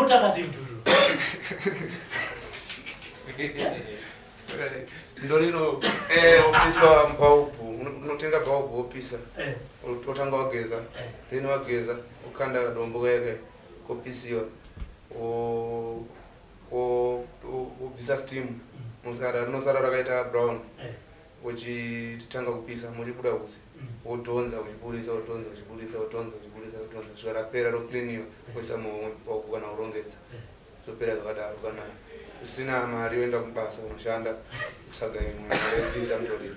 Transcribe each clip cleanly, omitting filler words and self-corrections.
utaka zimduru. Ndorino opiswa mpaupu unotenga paupu opisa utanga wageza then wageza ukanda dombo yake kopisiwa o bisa steam nosara rakaita brown uchitanga kupisa muchibuda usi odonza uchibudisa svikara pera rokliniwa kuisa paupu kana urongedza zvopera zvakadaro kana usina mari uenda kumbasa unoshanda kutsvaga imwe repisa mudori.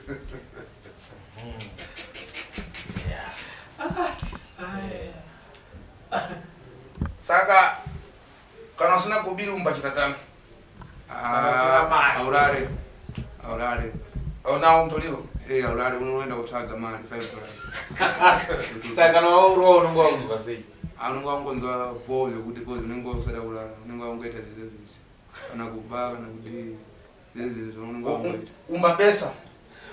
Saka kana usina kubiri umbachitatana aurare auna umtoliro aurare unoenda kutsvaga mari $5. Saka nauro unongo unzwa sei? Anongo angonzwa ball yokuti ball unenge usada kurara unenge wangoita zvese kana kuba kana kudi zvese unenge wangoita umbabesa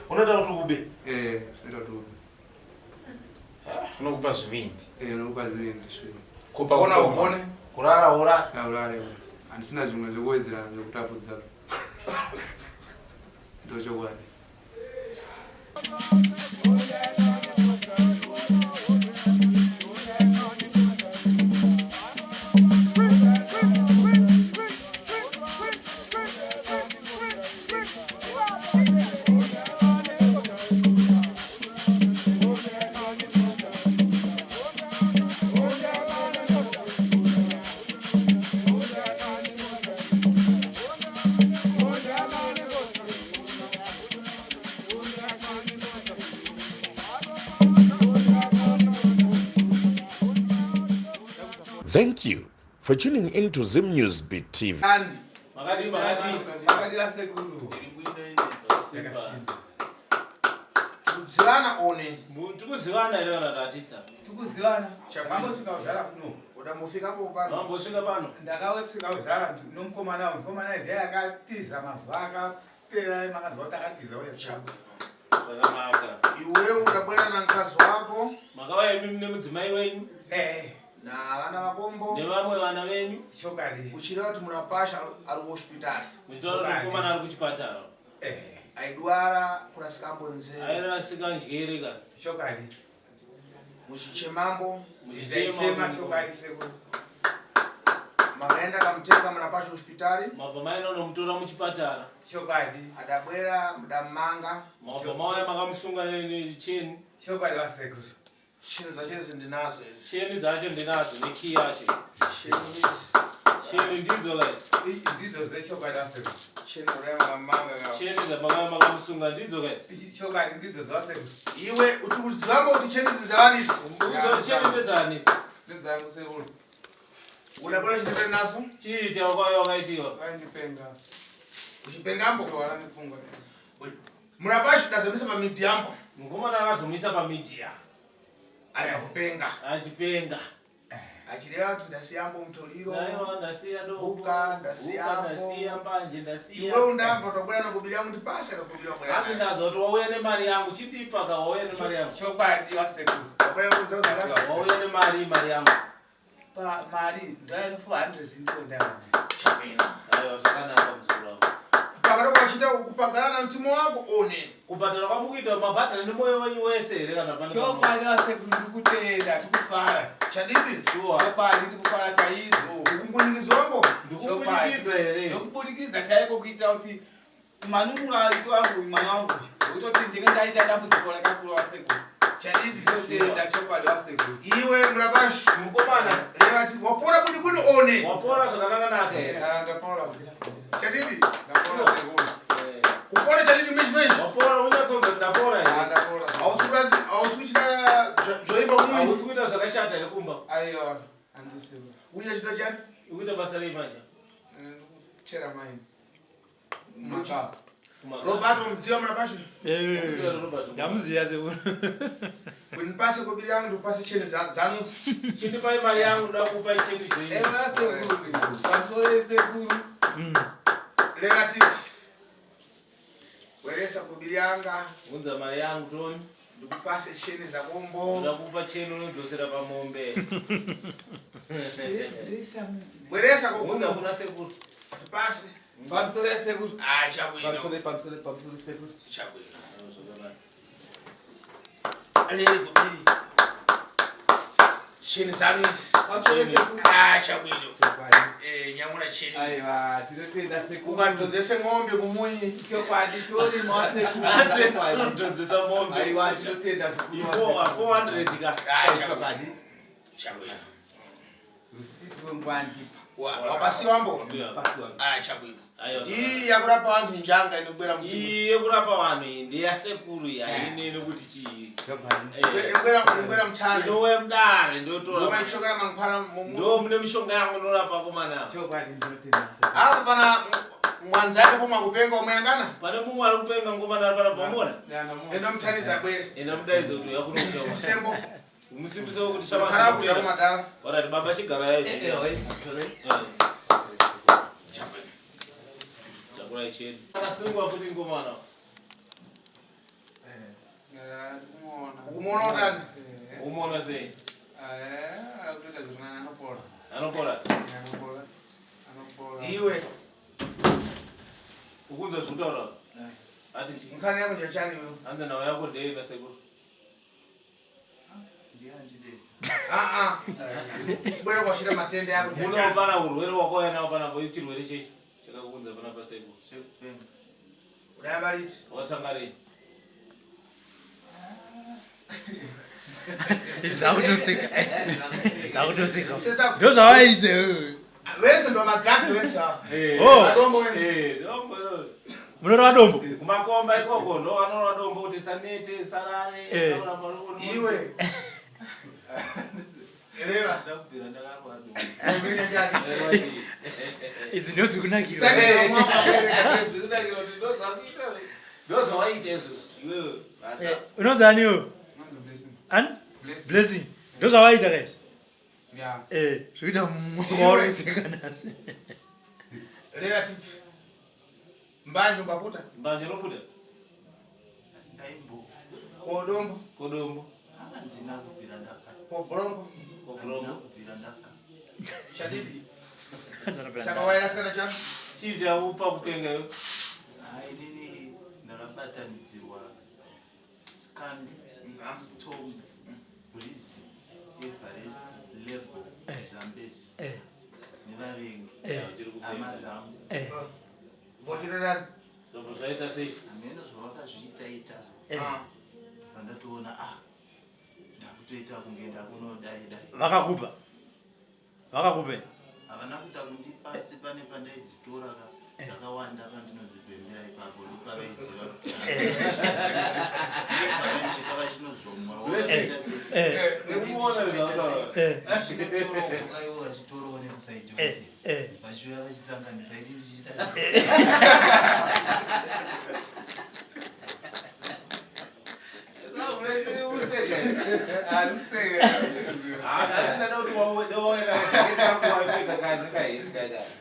Unoita kuti ube? Unoita kuti ube. Unokupa zvivindi? Unokupa zvivindi shwe. Kupa kona ugone kurara ura urare handisina zvimwe zvekuwedzera zvekutapudza ndochokwadi. Thank you for tuning in to Zim News Beat TV. Magadi. Kuziwana one. Tukuzivana leo na tatisa. Tukuzivana. Mambo tukazala kuno. Udambofika hapo pano. Mambo swika pano. Ndakawefika uzala nomkomana ndiye akatiza mavaka pera makazota akatiza wewe. Iwe ukabwera na mkazi wako. Makawa mimi nemudzimai wenyu. Na vana vakombo. Nevamwe vana venyu. Shokali. Uchira kuti munapasha ari kuhospitali. Muchitoro kumana ari kuchipatara. Aidwara kurasikambo nzee. Airasika njereka. Shokali. Muchichemambo. Muchichema shokali seko. Makaenda kamteka munapasha hospitali. Mabva maina nomutora muchipatara. Shokali. Adabwera mudamanga. Mabva mauya makamusunga necheni. Shokali waseko. Cheni zacho ndinazo ezi. Cheni dzacho ndinadzo neki yacho. Cheni ndidzo lai. Ndidzo zeshokali waseko. Cheni urema manga ngawo. Cheni dzamanga makamusunga ndidzo kai. Shokali ndidzo zaseko. Iwe utikudzamba kuti cheni dzizawanisa. Mbuzo cheni ndedzanitsa. Ndedzangu sekuru. Udabwera chitete nazo? Chiita kwayo wakaitiwa. Ndipenga. Uchipengambo? Wala nifunga. Munapasha dazomisa pa mediambo. Ngomana akazomisa pa media. Akakupenga. Achipenga. Achilea kuti ndasiyambo mtoliro. Nayo ndasiya doko. Uka ndasiyambo. Ndasiya mbanje ndasiya. Iwe undamva tobwera nokubira kuti pasi akakubira bwera. Hati ndazo kuti wauye nemari yangu chipipa ka wauye nemari yangu. Shokali waseko. Wauye kunza zakasi. Wauye nemari yangu. Pa mari ndaya no 400 ndondana. Chapina. Ayo zvakanaka mzuro. Pakaro kwachita kupagana na mtimo wako one. Kubhadhara kwamukuita mabhadhara nemoyo wenyu wese here kana pana. Shokali waseko ndikutenda tikufara. Chadidi? Shokali ndikufara chaizvo. Ukumbunikidzwambo? Ndikubudikidza here. Ndikubudikidza chaiko kuita kuti manunura wangu mwana wangu. Utoti ndingaita dambudziko rakakura waseko. Chadidi? Ndotenda shokali waseko. Iwe mulabashi Mukomana. Lewati wapora kuti kuno one. Wapora zvakanaka naka here. Ndapora. Chadidi? Ndapora sekuru. Kupora chadidi mishmeshi. Wapora unyatsonza ndapora here. Ndapora. Ausukuchita zvoiba umwe. Ausikuita zvakashata here kumba. Aiwa. Andisiwa. Uita chito chani? Ukuita basa rei manje. Chera maini. Maka. Roberto mdziwa mulabashi? Ndamuziya sekuru. Kunipase kobili yangu ndipase cheni zanu. Chindipa imari yangu ndakupa cheni zvenyu. Ewa sekuru. Pasore sekuru. Lewati. Weresa kobili yanga. Unza mari yangu toni. ndikupase cheni zakombo ndakupa cheni unodzosera pamombe bweresa unza kokuno kuna sekuru pase Pamsole sekuru. chabwino Pamsole sekuru. chabwino alele kubiri cheni zanisi Pamsole sekuru. chabwino nyamuna cheni Aiwa, tinotenda sekuru. ukadonzese ng'ombe kumuyi Chokwadi tori mose ate kuate. unodzesa mombe Aiwa, tinotenda sekuru. 400 ka Chokwadi. chabwino Rusiku ngwandi. wapasiwa mbona Pasiwa. chabwino ayo iyi yakurapa vantu njanga inobwera mutima iye kurapa vanhu ndiya sekuru yainene kuti chii Chokwadi. ingwera mutare inowe mudare ndotora ndomaichokera mankwara ndo mune mishonga yangu inorapa komana Chokwadi tinotenda sekuru. apa pana mwanzi ake pomwe akupenga omwe yangana pane mumwe ari kupenga ngomana pana pamona endomutaniza bwere ena mudaidzo kuti yakunokuta sembo musimbise kuti harakuya chama kumadhara warati baba chigara yaiti chakura icheni akasungwa futi ngomana ukumuona utani umona sei anopora iwe ukunza zvutaura ati chii mkhani yako njachani wewe anza nawo yako ndeina sekuru bwera kwashira matende yako njachani munopana urwere wakauyanawo panapo chirwere chechi chakakunza panapa sekuru udayamba liti watanga rei Zakutosika. Ndo zvawaite. wenze ndo magabi wenze Oh. madombo wenze Munorwa dombo. kumakomba ikoko ndo vanorwa dombo kuti sanete sarare iwe elewa ngenya njani Idzi ndo zikunakira. tanisa mwako abereka ndozvawaite Unonzani iwo? An? Blessing. Ndo zvawaita guys. Zvikuita mwaurisekanasi. elewa tipi mbanyu bakuta mbanje noputa kodombo kodombo kobolongo kobolongo chadidi saka waira sikana chanu chii chaupa kutenga yo inini ndakabatanidzirwa scan storm breeze everest lebo zambezi nevavengi hama dzangu votirerani zvobva zvaita sei hameno zvavakazviitaita vandatoona ndakutoita kunge ndakunodaidai Vakakupa. Vakakupe. havana kuita kundipasi pane pandaidzitora dzakawanda pandinozipembera ipapo ndopavaiziva kuti chikava chinozomwa nekuona zvakaiwo vachitorowo nemusaiti wese vachiuya vachisanganisa idi ndichiita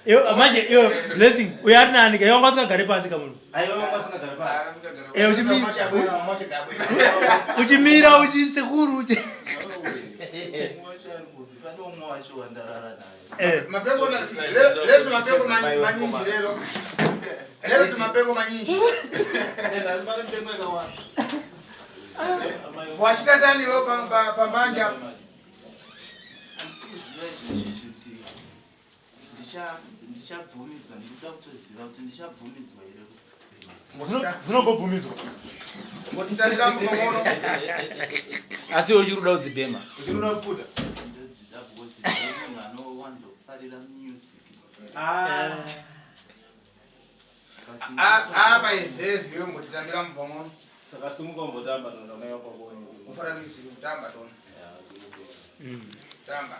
Yo manje yo Blessing uyari nani ke yonga sikagare pasi kamunhu. Uchimira uchisekuru uchi. panomwe wacho wandarara naye mapengo lero mapengo manyinji lero mapengo manyinji wachita tani wewe pambanja andisiziva izvezvi kuti ndichabvumidzwa ndikuda kutoziva kuti ndichabvumidzwa here Zvinongobvumidzwa. ngotitanira mukomono asi iwe uchiri kuda kudzibhema uchinoda kuputa ndodzida bhosi munhu anowanzokufarira music apa izvezvi iwe ngotitambira mukomono saka simuka umbotamba tonda maiwa pakoni ufara music kutamba tona tamba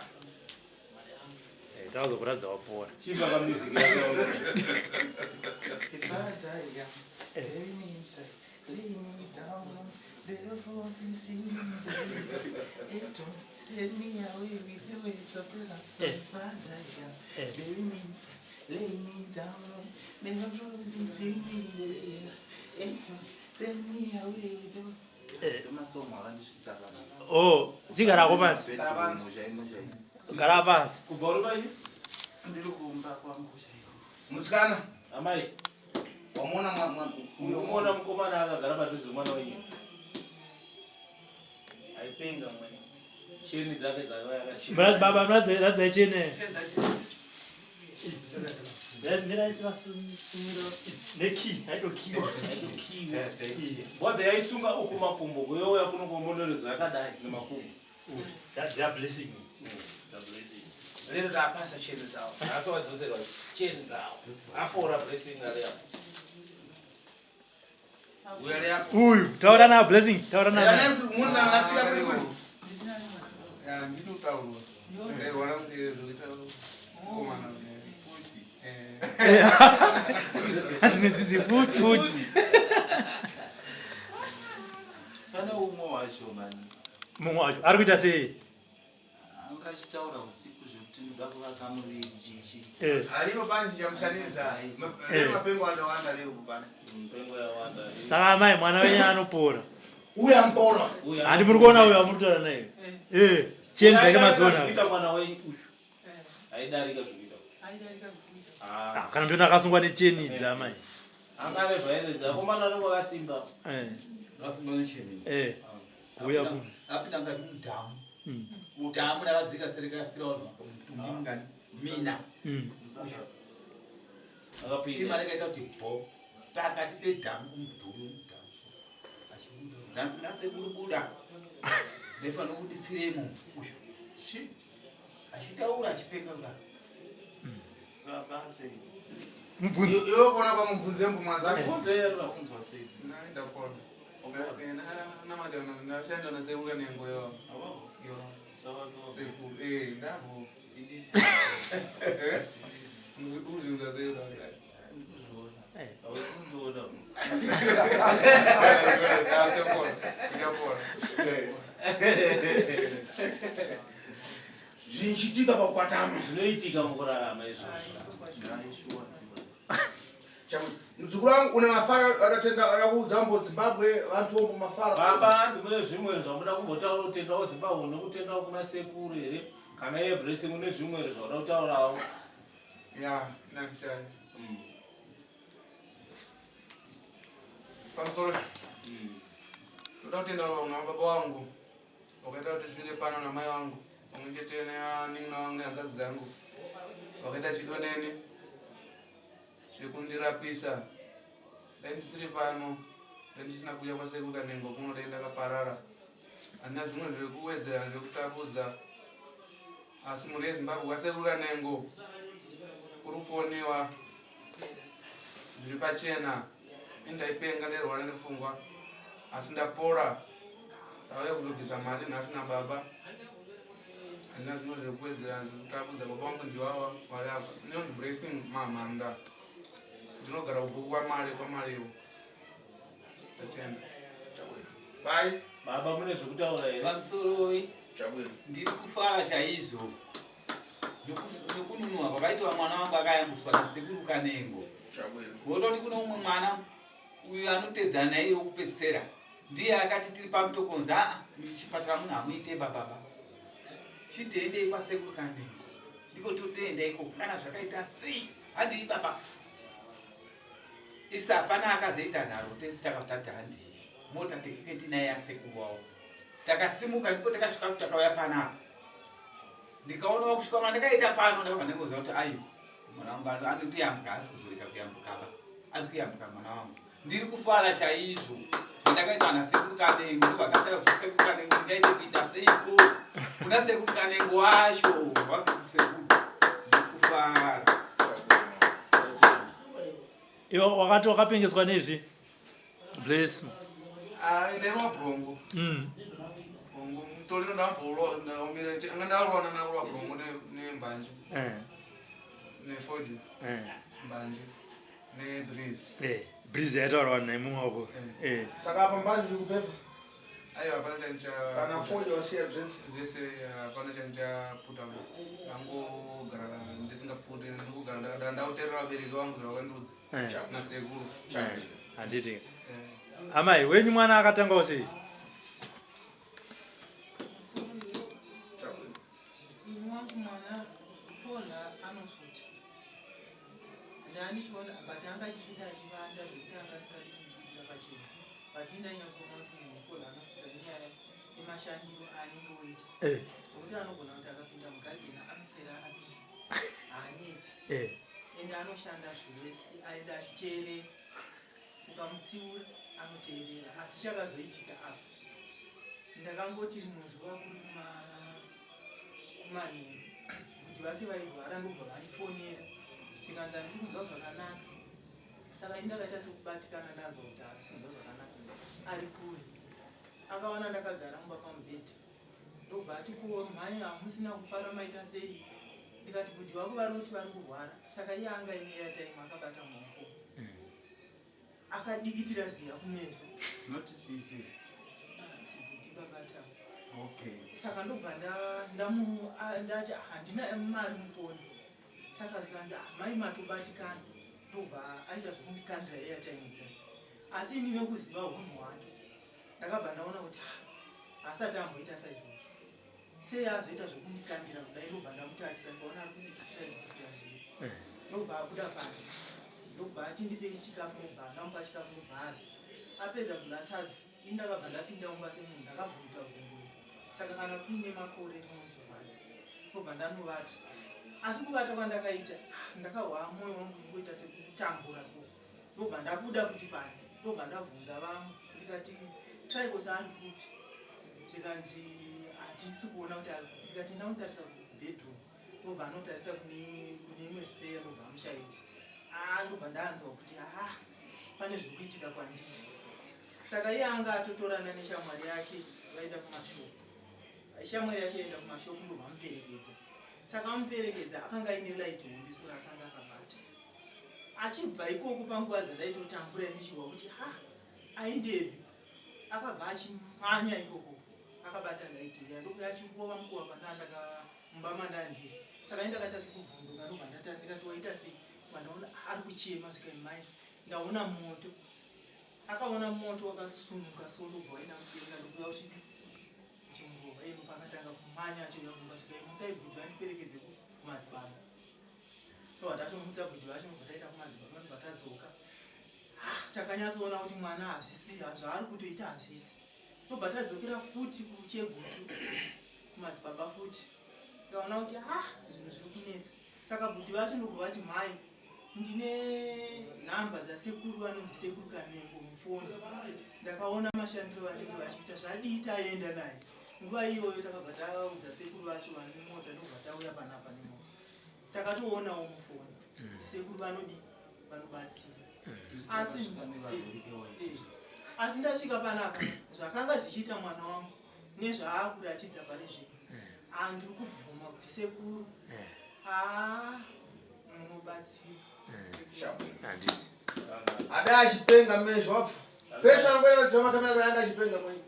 Tazokuradza wapora. chimba kamiziki yako If I die young, bury me inside, lay me down, better falls and see me, baby. Don't send me away with the weights of the love. So if I die young, bury me inside, lay me down, better falls and see me, baby. Don't send me away with the Masomo akandisvitsaka. Oh, chigara pasi. Gara pasi. Kubaruka hivi? Ndiri kumba kwangu chaiko. Mutsikana, Amai, wamona unomona mukomana akagara padhuze mwana wenyu. Aipenga mwe. Cheni dzake dzakayakashima. Mraz baba mraz chene. Mira sumiro neki haito kiwa. Waze yaisunga uku makumbo kuyoya kuno kumondoredza yakadai nemakumbo. They are blessing. The blessing. lero tapasa cheni zawo. Asi wadzoserwa cheni dzawo. Apora blessing ari apo. Uyale hapo. Uyu, taura na blessing, taura na. Yana munhu anasika kuri kuri. Ya ndito tauro. Wala ngezita komana. Azinizizi futi. Kana umwe wacho mani. Mungu wacho. Ari kuita sei? Angachitaura usiku zvekuti ndoda kuvaka murijiji. Alipo banje chamtaniza. Lero mapengo andawanda lero kubana. Mpengo yawanda. Saka mai mwana wenyu anopora. Uya mpora. Andi muri kuona uyu amutora naye. Cheni dzake madzona. Kuita mwana wenyu uchu. Aidarika zvikuita. Kana ndona akasungwa necheni idza mai. Angale vhaire dzakomana anongo akasimba. Ngasimba necheni. Uya ku. Apita ngati mudhamu. Mudhamu nakadzika sereka Firauni. Mtumbi ngani? Mina. Akapinda. Imari kaita kuti bho. Pakati pedhamu umudhuri womudhamu. Achibuda. Ngasekuri buda. Nefana kuti firemo. Uyu. Shi. Achitaura achipenga kudaro. Sabase. Mubvunzo. Iwe kona kwa mubvunzembo mwanzake. Kunzera. Kunzwa sei. Naenda pona. Na madana na shanda na seura nengo yo. Yo. Sawa no. Seku ndabo. Uzinga seura. Awusindoda. Zvinchitika pakwatama. Zvinoitika mukurarama izvozvo. Ndaishuwa. Muzukuru wangu una mafara anatenda anakuudza mbo Zimbabwe vantu vombo mafara. Baba dzimwe zvimwe zvamuda kumbotaura kutendawo Zimbabwe nokutendawo kuna sekuru here kana yeblessing mune zvimwe zvauda kutaurawo. Ya, nakushaya. Pamusoro. Ndoda kutenda na baba wangu. Wakaita kuti zvike pano na mai wangu. Pamwechete nina wangu nehanzvadzi dzangu. Wakaita chidoneni. Chekundirapisa. Dai ndisiri pano. Dai ndisina kuuya kwasekuru Kanengo kuno dai ndakaparara. Handina zvimwe zvekuwedzera zvekutapudza. Asi muri yeZimbabwe kwasekuru Kanengo kuri kuonewa zviri pachena. Indaipenga nderwara nepfungwa. Asi ndapora. Ndauya kuzobvisa mari nhasi nababa. Handina zvimwe zvekuwedzera zvekutapudza. Baba wangu ndiwawa wari apa. Ndinonzi Blessing Mamanda. Ndinogara kubvuku kwamariwo. Tatenda. Bai. Baba mune zvekutaura here. Pamusorowi. Chabwino. Ndiri kufara chaizvo. Nekununua kwakaitwa mwana wangu akayambuswa nasekuru Kanengo. Chabwino. Wototi kuno umwe mwana uyu anotedzana naye wokupedzisira. Ndiye akati tiri pamutokonza muchipatara munhu amuite baba. Chitendei kwasekuru Kanengo. Ndiko totenda iko kana zvakaita sei. Handii baba. Isa hapana akazoita nharo tesi takatata handii. Mota tekiketi naye yasekuru wawo. Takasimuka ndipo takasvika kuti takauya panapa. Ndikaona kusvika mandakaita pano ndakabva ndangoziva kuti ayo mwana wangu anotiyambuka asi kuzoreka kuyambuka ba. Ari kuyambuka mwana wangu. Ndiri kufara chaizvo. Ndakaita nasekuru Kanengo vakataka kuti sekuru Kanengo ngaite kuita seipo. Kuna sekuru Kanengo wacho wasekuru. Ndiri kufara. Iwo wakati wakapengeswa nezvi. Bless me. Nderwa brongo. Brongo mutolero ndambolo ndaumira angandarwana na rwa brongo nembanje. Nefoji. Mbanje. Ne breeze. Breeze yataurwa naye mumwe wako. Saka apa mbanje zvikupepa. Aiwa hapana chancha. Kana foja wasiya zvese. Zvese hapana chancha putamo. Ndangogara ndisingaputi ndikugara ndakadara ndauterera vabereki vangu zvavakandudza. Na sekuru. Handiti. Amai wenyu mwana akatanga sei? Kana kuona anosuta. Ndani chiona but angachisuta achivanda zvekuti angasikadi kuita pachena. But indanyatsoona kuti munhu kuona anosuta nenyaya yemashandiro anenge oita. Nokuti anogona kuti akapinda mugadheni anosera aneti. Ende anoshanda zvese aenda achiteerera. Ukamutsiura anoteerera. Asi chakazoitika apa. Ndakangoti muzuva kuri kumanheru kuti vake vairwara ndobva vandifonera chikanza ndiri kunzwa zvakanaka. Saka indakaita sekubatikana ndanzwa kuti asi kunzwa zvakanaka ari kure. Akaona ndakagara mumba pamubhedha ndobva ati mhai hamusina kufara maita sei. Ndikati kuti vako vari kuti vari kurwara. Saka iye anga ine airtime akabata maoko akadikitira ziya kumeso notisisi kuti babata. okay Saka ndobva ndati handina mari mufoni. Saka zikanzi mai matobatikana ndobva aita zvokundikandira airtime kudai. Asi ini nekuziva hunhu hwake ndakabva ndaona kuti asati amboita saizvozvo sei azoita zvokundikandira kudai. Ndobva ndamutarisa ndaona ari kundikitira ndikutira ziya. Ndobva abuda panze ndobva ati ndipe chikafu ndobva ndamupa chikafu ndobva ari apedza kudya sadza ini ndakabva ndapinda mumba semunhu ndakavhurika vhungu. Saka kana kuine makore rinondirwadza ndobva ndanovata. Asi kuvata kwandakaita ndakahwa mwoyo wangu ngoita sekutambura so ndobva ndabuda kuti panze ndobva ndabvunza vamwe ndikati Tribe ari kupi. Zvikanzi hatisi kuona kuti ari kupi. Ndikati ndamutarisa kubedroom ndobva anotarisa kune imwe spare ndobva amushaira. Ndobva ndaanzwa kuti pane zviri kuitika kwandiri. Saka iye anga atotorana neshamwari yake vaenda kumashopu. Shamwari yacho yaenda kumashopu ndobva amuperekedza. Saka amuperekedza akanga ine light hombe sura akanga akabata. Achibva ikoko panguva dzandaitotambura ndichihwa kuti aindebi. Akabva achimhanya ikoko akabata light iya ndokuti achingova mukuva pandandaka mumba mandandiri. Saka indakaita sekubvunduka ndobva ndikati waita sei. Ndaona ari kuchema saka mai ndaona moto. Akaona moto wakasunuka so ndobva waenda mudenga ndokuya kuti chingova ino pakatanga kumhanya achiuya kumba saka mutsai bhudhu andiperekedze kumadzibaba. Ndobva ndatomutsa bhudhu vacho ndobva taenda kumadzibaba ndobva tadzoka. Takanyatsoona kuti mwana hazvisi zvaari kutoita hazvisi. Ndobva tadzokera futi kuchegutu kumadzibaba futi. Ndikaona kuti zvinhu zviri kunetsa. Saka bhudhu vacho ndobva vati mhai ndine nhamba dzasekuru vanonzi sekuru Kanengo mufoni. Ndakaona mashandiro vanenge vachiita zvadii taenda naye. Nguva iyoyo takabva taudza sekuru vacho vane mota ndobva tauya panapa nemota. Takatoonawo mufoni. Sekuru vanodii vanobatsira. Asi ndasvika panapa zvakanga zvichiita mwana wangu nezvaakuratidza pari zvino. Andiri kubvuma kuti sekuru munobatsira. Ada achipenga mezvo pesa ngwena kuti makamera bayanga achipenga mwenye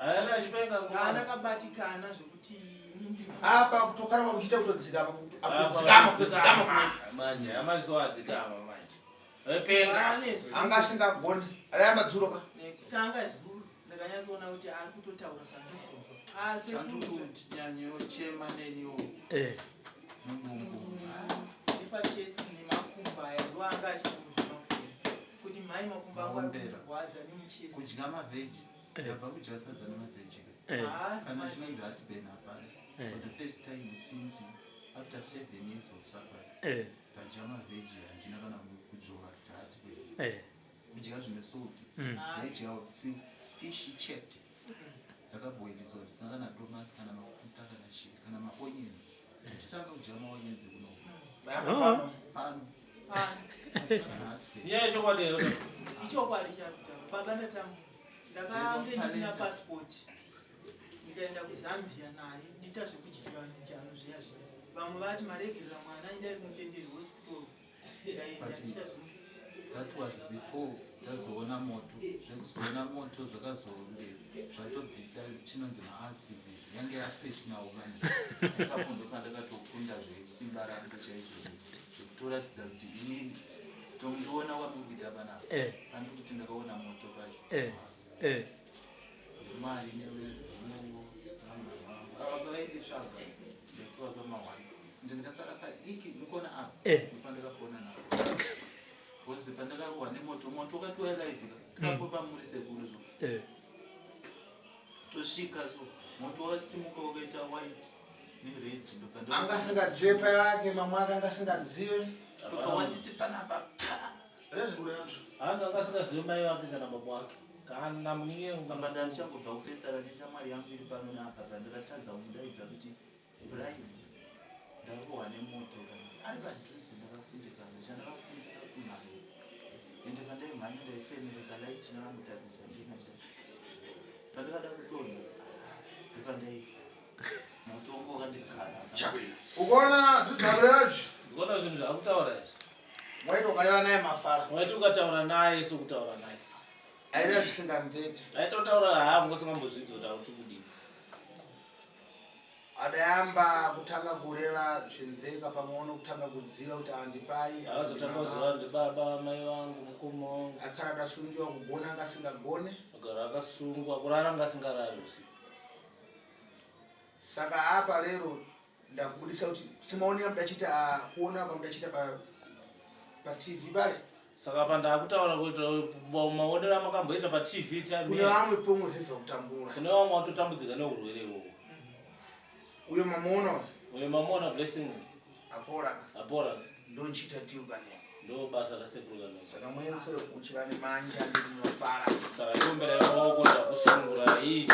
ndakabatikana zvokuti apa kutokana kuchita kutodzikama kumwe manje amazuva adzikama manje epenga angasingagoni arayamba dzuroka nekutanga ziburu ndakanyatsoona kuti ari kutotaura zvandikuzwa asi kuti nyanyo chema nenyo nepachesi nemakumba aya ndoanga achikudzwa kuti mai makumba angu arikurwadza nemuchesi kudya maveji yabva kudya sadza nemaveji kana chinonzi hati bena apana for the first time since after 7 years of suffering padya maveji handina kana kudzora kuti hati bena kudya zvine salt veji yawo fish checked dzakaboiliswa dzisina kana domasi kana mafuta kana chii kana maonyens tichitanga kudya maonyens kuno pano nyaya chokwadi ichokwadi chakutaura baba ndatambo ndakange ndisina passport ndikaenda kuZambia naye ndiita zvekudyiwa njano zviya zviya vamwe vati maregera mwana indai kumutenderi hospital ndaenda ndiita that was before tazoona moto zvekuzoona moto zvakazomberi zvatobvisa chinonzi maacids yange yapesina umanje akapondoka ndakatofunda zvesimba rangu chaizvo zvekutoratidza kuti inini tomboona wamubita panapa andiri kuti ndakaona moto pacho mari newedziwo vakavaiditsvaga ndekuva pamahwani ndikasara padiki ndikona apa ndikapona napo kozi pandakakuwa nemoto wakati wailive kapo pamuri sekuru tosvika so moto wasimuka wakaita white nered angasingadziwe payake mamwe ake angasingadziwe tokawanditi panapa anga angasingazive mai vake kana baba wake kana muninge ngambanda ndichangobva kupesara neshamwari yangu iri pano napa pandakatadza kumudaidza kuti Brian ndakakuwa nemoto kana ari padhuze ndakakundikana chandakafundisa kumhare ende pandaimhanya ndaifemereka laiti nakamutarisisa ndinaa pandakada kudonha ndepandaifa moto wangu wakandikara ukaona zvidhabuleazvi ndikuona zvinhu zvakutaura izvi mwaiti ukareva naye mafara mwaiti ukataura naye sokutaura naye aida zvisingamveke aitotaura haangosingambozvidzi kuti auti kudini adayamba kutanga kureva zvimveka pamwe kutanga kudziva kuti handipai akazotanga kuziva ndibaba mai vangu mukoma wangu akara adasungiwa kugona angasingagone agara akasungwa kurara angasingarari usiku saka apa lero ndakubudisa kuti simaonera mudachita kuona pa mudachita pa TV pale saka pandakutaura kuti maonera makamboita pa TV kune vamwe pomwe vhevha kutambura kune vamwe watotambudzika neurwere ihwohwo uyo mamona blessing apora ndonchita ndiyo kaneko ndo basa rasekuru kaneko saka mwense kuchira nemanja ndinofara saka tombera yamaoko ndakusungura iyi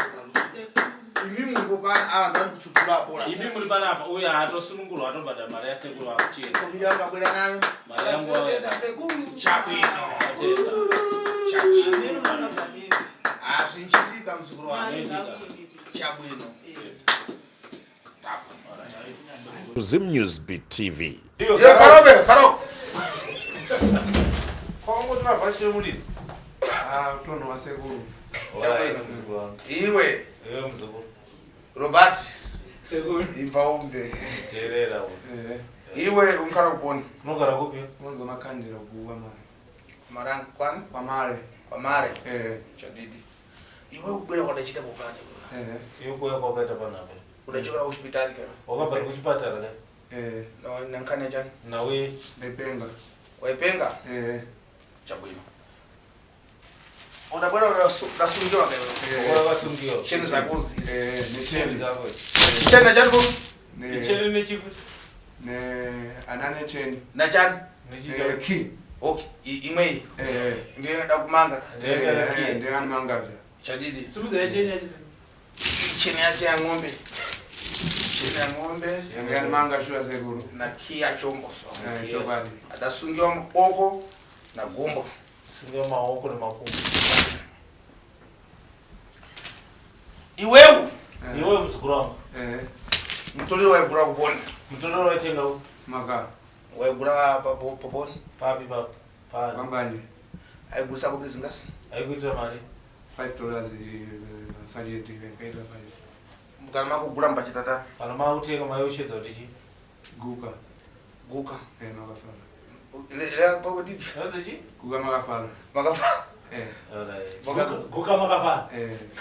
imi muri pana ava ndari kutsutsura apora imi muri pana apa uye haatosunungurwa atobhadha mari yasekuru akuchira kombi yangu akwera nayo mari yangu chabwino zvinchitika muzukuru wangu chabwino Zim News Beat TV. Karo. Kongo tunavhashire muridzi. Utonho wasekuru. Iwe muzukuru. Robert. Sekuru. Imva umve. Terera. Iwe unkara kuponi. Unogara kupi? Unonzi makandira kuwa mare. Marang kwani? Kwa mare. Chadidi. Iwe ubwera kwadachita kupani. Iwe kuya kwakaita panapa. Unachokera hospitali kana? Wakabva kuchipatara ka? No nankanya chani? Nawe Nepenga. Waipenga? Chabwino. Unabwana unasungiwa kayo? Wasungiwa. Cheni za gozi. Necheni zako. Cheni jangu? Cheni nechifuti. Anane cheni. Na chani? Nechifuti. Ki. Okay, imwe. Ndiye ndakumanga. Ndiye anamanga. Chadidi. Sibuza ya cheni yachi. Cheni yake ya ng'ombe. Cheni ya ng'ombe. Ngani manga shua sekuru. Na kia chombo so. Chobani. Adasungiwa maboko na gumbo. Sungiwa maoko na makumbo. Iwewe mzukuru wangu. Mtolero waigura kupona. Mtolero waitenga huko. Maka. Waigura poponi. Papi. Pambani. Aigusa kwa bizingasi. Aiguita mali. $5 sajeti kaita pale. Mukana kugura mbachitata. Kana mautenga mayoshedza kuti chi? Guka. Makafala. Ile papo dipi. Ndio chi? Guka makafala. Alright. Guka makafala.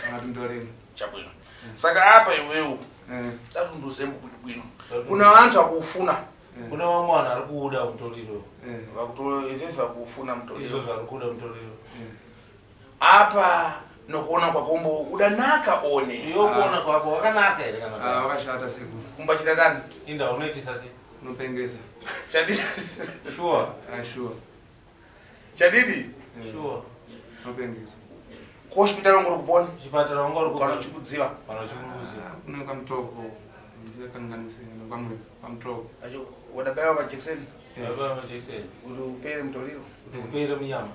Anatundoreni. Chabwino. Saka hapa iwewe. Darunduze mbubwino. Kuna vantu akufuna. Kuna vamwana ari kuuda mtoriro. Vakuto iveve akufuna mtoriro. Izvo ari kuuda mtoriro. Apa nokuona kwakombo udanaka one. Iyo kuona kwako wakanaka here kana? Wakashata sekuru. Kumbachita tani? Inda unoitisa sei? Unopengesa. Chadidi. Sure. Sure. Chadidi. Sure. Unopengesa. Hospital ngoro kupona. Chipatara ngoro kupona. Kana chikudziwa. Kana chikudziwa. Kuna kamtoko. Ndakanganisa kamtoko. Ajo wadabawa majeksen. Wadabawa majeksen. Urupere mtoriro. Urupere munyama.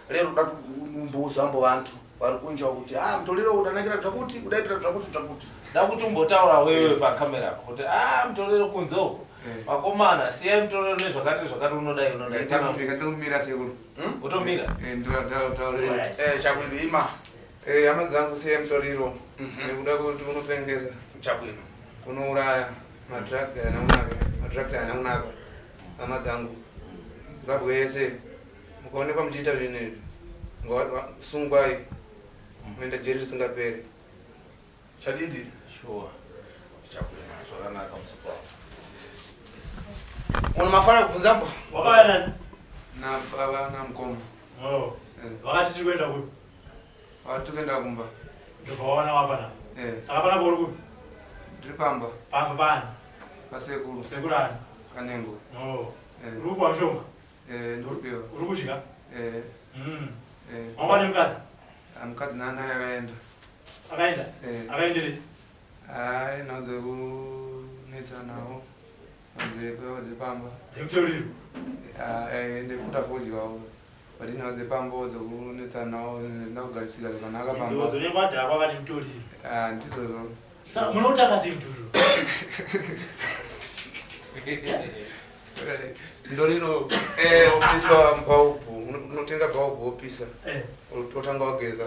Lero datu mbuzo ambo vantu vari kunja kuti mtoriro udanakira twakuti udaitira twakuti ndakuti umbotaura wewe pa kamera kuti mtoriro kunze uko vakomana siya mtoriro nezvakati unodai ndikatomira sekuru utomira nditaurira chabwino ima hama dzangu siya mtoriro nekuda kuti unopengesa chabwino unouraya madrugs anaunaka hama dzangu Zimbabwe yese mukaonekwa muchiita zvinhu izvi sungwai muenda jeri risingaperi. Chadidi. Sure. Zvakanaka musukuru. Una mafara kufunza mbo? Wakana. Na baba na mkoma. Oh. Wakati tikwenda kupi? Watu kenda kumba. Ndobaona wapana. Saka pana boro kupi? Ndipamba. Pamba bana. Pasekulu. Sekulani. Kanengo. Oh. Uruku wa mshonga. Ndopio. Uruku chika? Mama ni mkati? Mkati nana yakaenda. Akaenda? Akaendele? Naze kunetsa nawo. Naze pamba. Zemteuriru? Ndikuta fuji wawo. But naze pamba oze kunetsa nawo ndakugalisika zvakanaka pamba. Ndidzodzo nemadhako akati mtori. Ndizvo. Saka munotanga simturu. Ndorino opiswa paupu. Unotenga paupu opisa. Otanga wageza.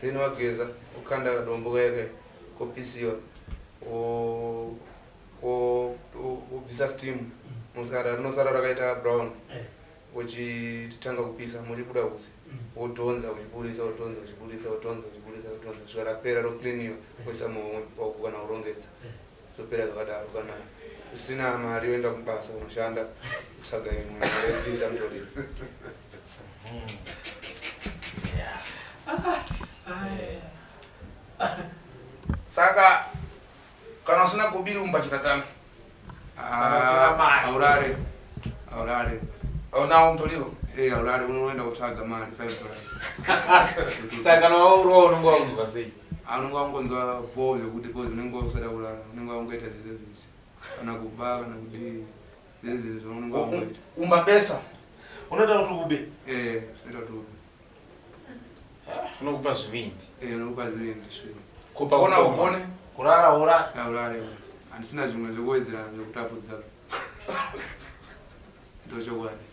Then wageza ukanda kadombo kake kopisiwa. Opisa steam. Nosara rakaita brown. Uchitanga kupisa muri kuda kusi. Udonza uchibudisa kusvika rapera rokliniwa kuisa mumaoko kana kurongedza zvopera zvakadaro. Kana usina mari woenda kumbasa unoshanda kutsvaga imwe mari yekuisa mutoriro. Saka kana usina kubiri umbachitatana. Aurare. Ona umtoriro. Aurare unoenda kutsvaga mari $5. Saka nawo unongo wangu sei. Anongo wangonzwa bozo kuti bozo unenge usada kurara. Unenge wangoita service. Kana kuba kana kudi service unongo wangoita. Umabesa. Unoita kuti ube. Unoita kuti ube. Unokupa zvivindi. Unokupa zvivindi swi. Kupa ona ugone. Kurara ora. Aurare. Andisina zvimwe zvekuwedzera zvekutapudza. Ndochokwadi.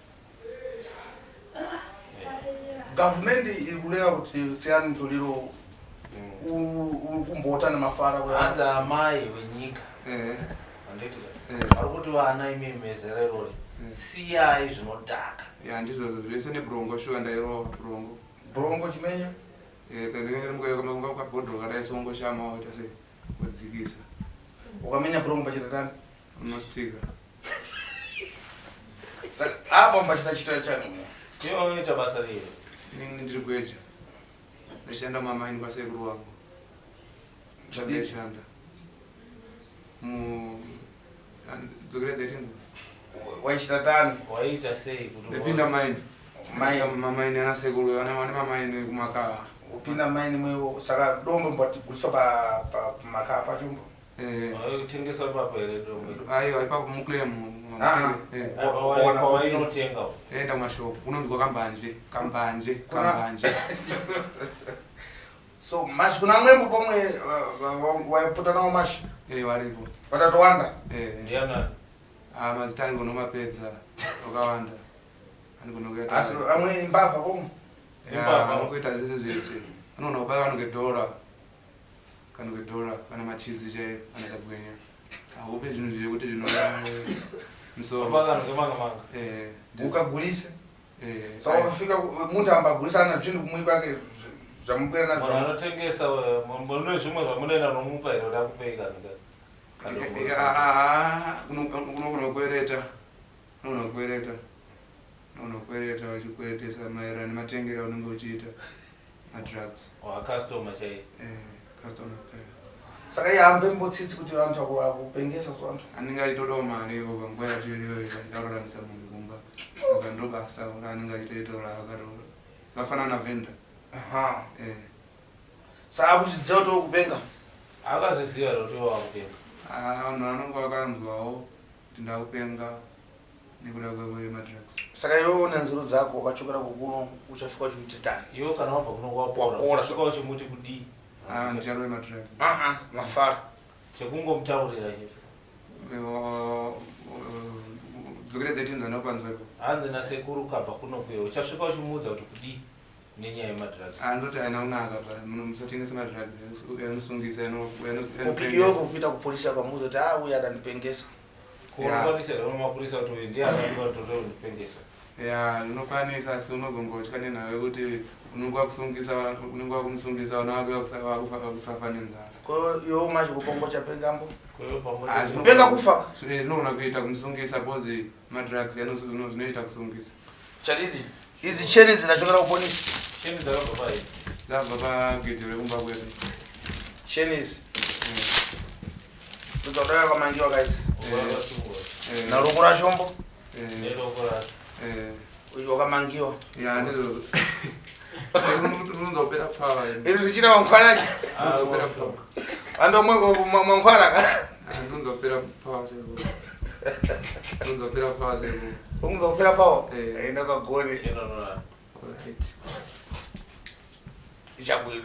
Government ikulewa kuti siyani mtoliro ukumbota nemafara kula hata mai wenyika anditi arikuti vana imemezerero siyai zvinodhaka ndizvo zvese nebrongo shuwa ndairowa brongo chimenya kandirimgoyekomba kabhodhoro kadaisongoshama waita sei wadzikisa ukamenya brongo pachitatani unostika apa mbachita chitoya chani iwo unoita basa rei inini ndiri kweja ndashanda mamaini kwasekuru wangu ndashanda dzokera dzaitinza waichitatani waiita sei kuti ndapinda maini mamaini anasekuru ane mamaini kumakaa upinda maini mwewo saka dombo mbatiguliswa pamakaa pachombo waitengeswa papo here dombo aiwa ipapo muklemu wainotenga enda mashopu unonzwa kambanje so mashi kuna mwembo pomwe waipota nawo mashi wariko watatowanda ndiana mazita andigonomapedza wakawanda andigonokuita asi amwe mbavha pomwe anokuita zvese zvese anoona kubaka kanogedhora kana machizi chaiyo kana kagwenya aupe zvinhu zvekuti zvino musoro ukagulise saka ukafika muntu ambagulisa ana zvinhu kumwi kwake zvamubwera nazvo anotengesa mune zvimwe zvamunoenda nomupa here kuti akupei unogona kukwereta wachikweretesa maererano nematengero aunenge uchiita madrugs customer chaiyo customer saka ihambe mbotsitsi kuti vantu akupengesa svantu anenge achitodawo mari panguva yacho iyoyo ndauraramisa munhu kumba saka ndobasa anenge achitoitaura akataura akafanana navenda saka akuchidziva kuti wokupenga akaziziva kuti wakupenga vanhu vanonge vakanzwawo kuti ndakupenga nekuda kwemadrugs saka iwewo nenzero dzako wakachokera kukuno uchafika uchimutetani iwo kana wabva kuno wapora saka uchimuti kudii ndicharove madrugs mafara chekungomutaurira chete dzokera dzaitinza ndopanzwa ipo hanzi nasekuru ukabva kuno kweyo uchasvika uchimuudza kuti kudii nenyaya yemadrugs ndoti haina kunaka musatengesa madrugs anosungisa upidiwe kupita kupolisi akamuudza kuti uya adandipengesa kunokwanisawo mapurisa kuti uyu ndiye akandotora undipengesa unokwanisa asi unozongotya nenhau yekuti unenge wakumusungisa vana vake vakusafa nenzara Kwa hiyo maji kupongo cha pengambo. Kwa hiyo pamoja. Penga kufa. Nona kuita kumsungisa bozi madrugs zinoita kusungisa. Chalidi. Hizi cheni zinachokera kwa polisi. Cheni za baba hizi. Za baba gitire kumba kwetu. Cheni hizi. Tutolewa kama ndio guys. Na rukura shombo. Uyo kama ngio. Ya ndizo. Unzopera power. Ili china wankwala. Unzopera power. Ando mwengo mwankwala ka. Unzopera power sebo. Unzopera power sebo. Unzopera power. Enda ka gone. Alright. Jabul.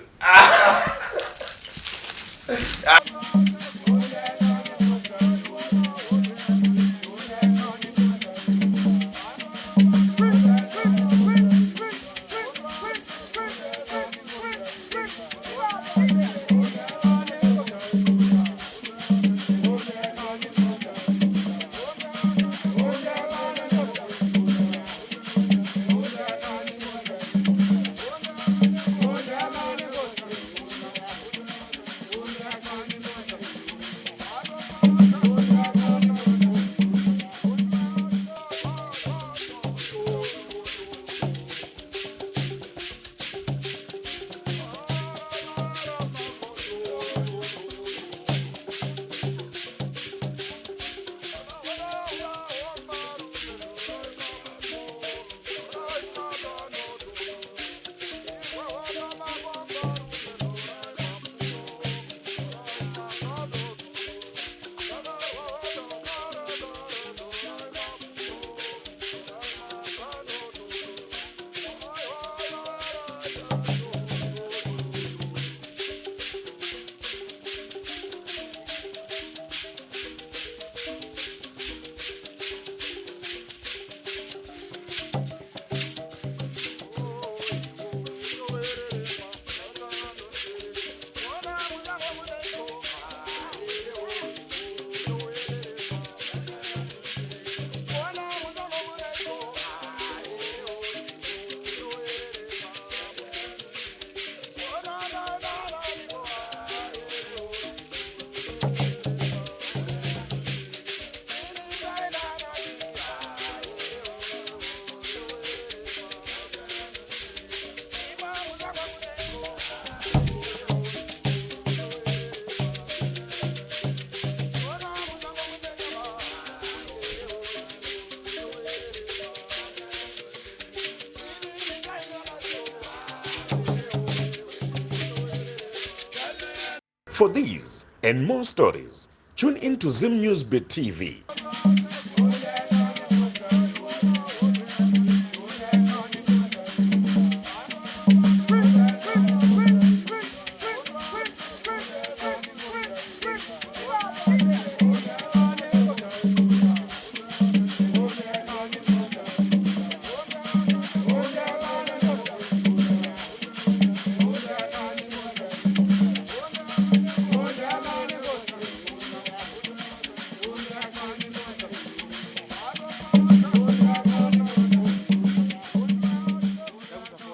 For these and more stories, tune in to Zim News Bit TV